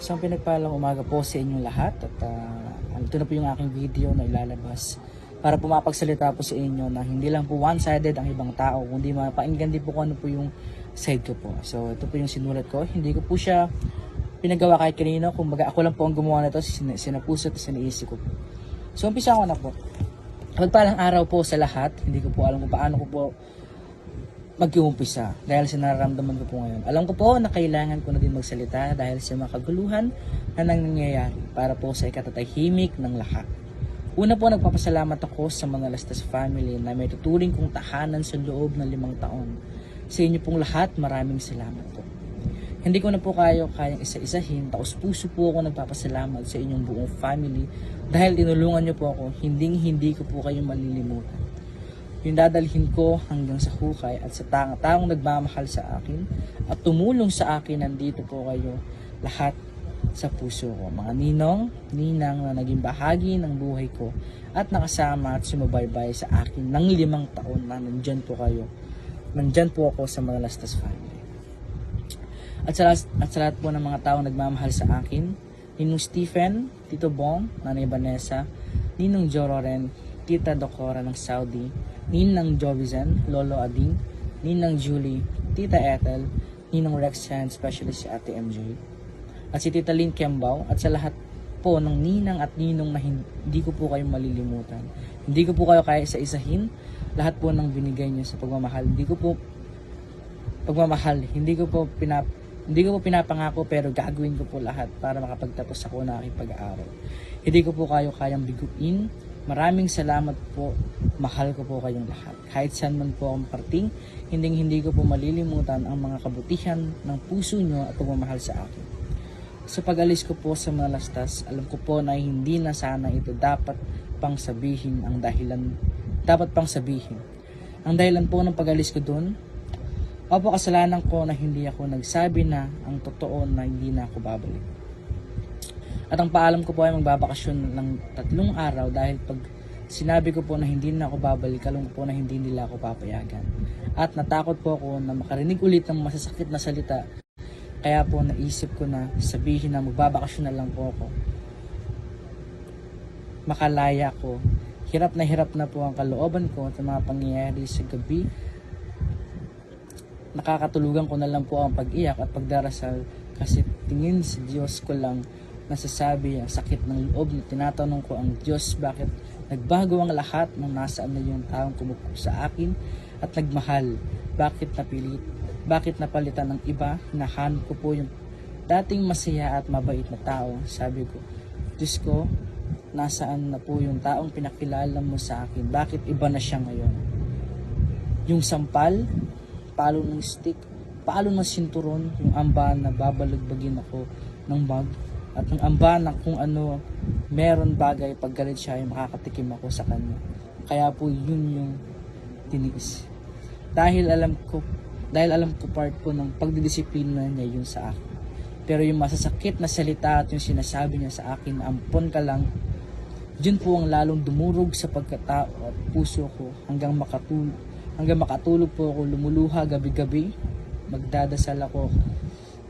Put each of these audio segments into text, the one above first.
Isang pinagpalang umaga po sa inyong lahat at ito na po yung aking video na ilalabas para po mapagsalita po sa inyo na hindi lang po one-sided ang ibang tao, kundi mapainggan din po kung ano po yung side ko po. So ito po yung sinulat ko, hindi ko po siya pinagawa kahit kanino, kumbaga ako lang po ang gumawa nito, sinapuso at sinaisip ko po. So umpisa ko na po. Magpalang araw po sa lahat, hindi ko po alam kung paano ko po mag-uumpisa dahil sa nararamdaman ko po ngayon. Alam ko po na kailangan ko na din magsalita dahil sa mga kaguluhan na nangyayari para po sa ikatatahimik ng lahat. Una po, nagpapasalamat ako sa mga Lastas family na may tuturing kong tahanan sa loob ng 5 taon. Sa inyo pong lahat, maraming salamat po. Hindi ko na po kayang isa-isahin, taos puso po ako nagpapasalamat sa inyong buong family dahil tinulungan niyo po ako, hindi ko po kayo malilimutan. Yung dadalhin ko hanggang sa hukay at sa taong nagmamahal sa akin at tumulong sa akin, nandito po kayo lahat sa puso ko. Mga ninong, ninang na naging bahagi ng buhay ko at nakasama at sumubaybay sa akin ng 5 taon na nandyan po kayo. Nandyan po ako sa mga Lastas family. At sa lahat po ng mga taong nagmamahal sa akin, Ninong Stephen, Tito Bong, Nanay Vanessa, Ninong Jororen, Tita Dokora ng Saudi, Ninang Jovizan, Lolo Ading, Ninang Julie, Tita Ethel, Ninong Rexhan, especially si Ate MJ, at si Tita Lynn Kembao, at sa lahat po ng ninang at ninong na hindi ko po kayo malilimutan. Hindi ko po kayo kaya isa-isahin, lahat po ng binigay niyo sa pagmamahal. Hindi ko po pinapangako pero gagawin ko po lahat para makapagtapos ako na aking pag-aaral. Hindi ko po kayo kayang biguin. Maraming salamat po. Mahal ko po kayong lahat. Kahit saan man po akong parting, hindi ko po malilimutan ang mga kabutihan ng puso nyo at pagmamahal sa akin. Sa pag-alis ko po sa mga Lastas, alam ko po na hindi na sana ito dapat pang sabihin. Ang dahilan po ng pag-alis ko doon, opo, kasalanan ko na hindi ako nagsabi na ang totoo na hindi na ako babalik. At ang paalam ko po ay magbabakasyon ng 3 araw dahil pag sinabi ko po na hindi na ako babalik, alam ko po na hindi nila ako papayagan. At natakot po ako na makarinig ulit ng masasakit na salita. Kaya po naisip ko na sabihin na magbabakasyon na lang po ako. Makalaya ko. Hirap na po ang kalooban ko sa mga pangyayari sa gabi. Nakakatulugan ko na lang po ang pag-iyak at pagdarasal kasi tingin sa Diyos ko lang nasasabi ang sakit ng loob na tinatanong ko ang Diyos bakit nagbago ang lahat nang nasaan na yung taong kumukuha sa akin at nagmahal. Bakit napalitan ng iba? Hinahanap ko po yung dating masaya at mabait na tao. Sabi ko, Diyos ko, nasaan na po yung taong pinakilala mo sa akin? Bakit iba na siya ngayon? Yung sampal, palo ng stick, palo ng sinturon, yung amba na babalagbagin ako ng bag, at ang amba na kung ano meron bagay pag galit siya ay makakatikim ako sa kanya. Kaya po yun yung tiniis. Dahil alam ko part po ng pagdidisiplina niya yun sa akin. Pero yung masasakit na salita at yung sinasabi niya sa akin na ampon ka lang, yun po ang lalong dumurog sa pagkatao at puso ko hanggang makatulog po ako, lumuluha gabi-gabi, magdadasal ako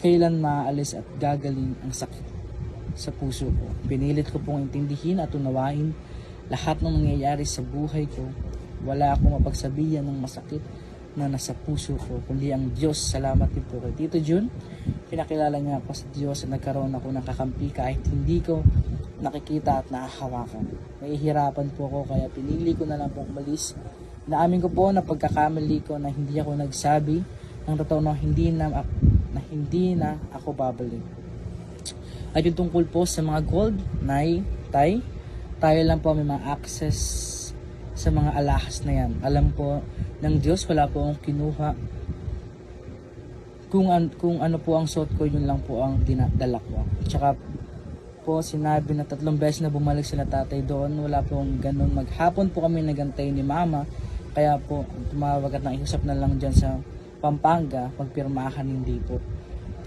kailan maalis at gagaling ang sakit sa puso ko. Pinilit ko pong intindihin at unawain lahat ng nangyayari sa buhay ko. Wala akong mapagsabihan ng masakit na nasa puso ko, kundi ang Diyos. Salamat din po kay Tito Jun. Pinakilala niya ako sa Diyos at nagkaroon ako ng kakampi kahit hindi ko nakikita at nahahawakan. Nahihirapan po ako kaya pinili ko na lang pong umalis. Naamin ko po na pagkakamali ko na hindi ako nagsabi ng totoo na hindi na ako babalik. At yung tungkol po sa mga gold, tayo lang po may mga access sa mga alahas na yan. Alam po ng Diyos, wala po akong kinuha. Kung ano po ang suot ko, yun lang po ang dinadala ko. Tsaka po sinabi na 3 beses na bumalik sila tatay doon. Wala po ganun. Maghapon po kami nagantay ni mama. Kaya po tumawag at nakiusap na lang dyan sa Pampanga. Magpirmahan, hindi po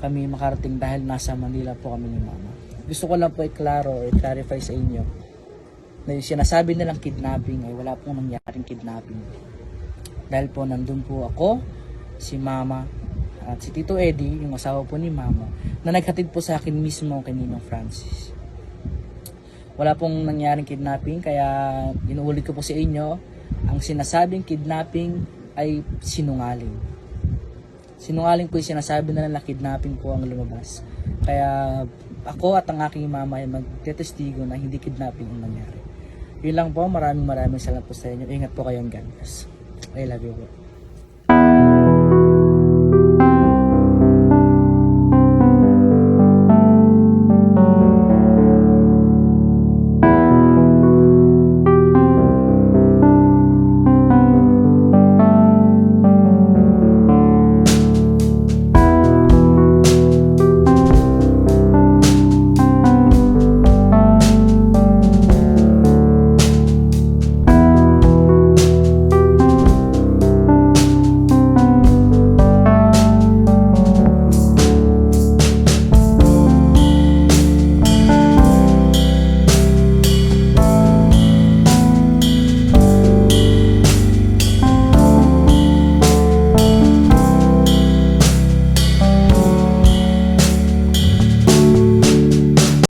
kami makarating dahil nasa Manila po kami ni mama. Gusto ko lang po i-clarify sa inyo na yung sinasabi nilang kidnapping ay wala pong nangyaring kidnapping. Dahil po nandun po ako, si mama, at si Tito Eddie, yung asawa po ni Mama, na naghatid po sa akin mismo kay Ninong Francis. Wala pong nangyaring kidnapping, kaya inuulit ko po sa inyo, ang sinasabing kidnapping ay sinungaling. Sinungaling po yung sinasabi na kidnapping po ang lumabas. Kaya ako at ang aking mama ay magtetestigo na hindi kidnapping ang nangyari. Yun lang po, maraming salamat po sa inyo. Ingat po kayong God bless. I love you po.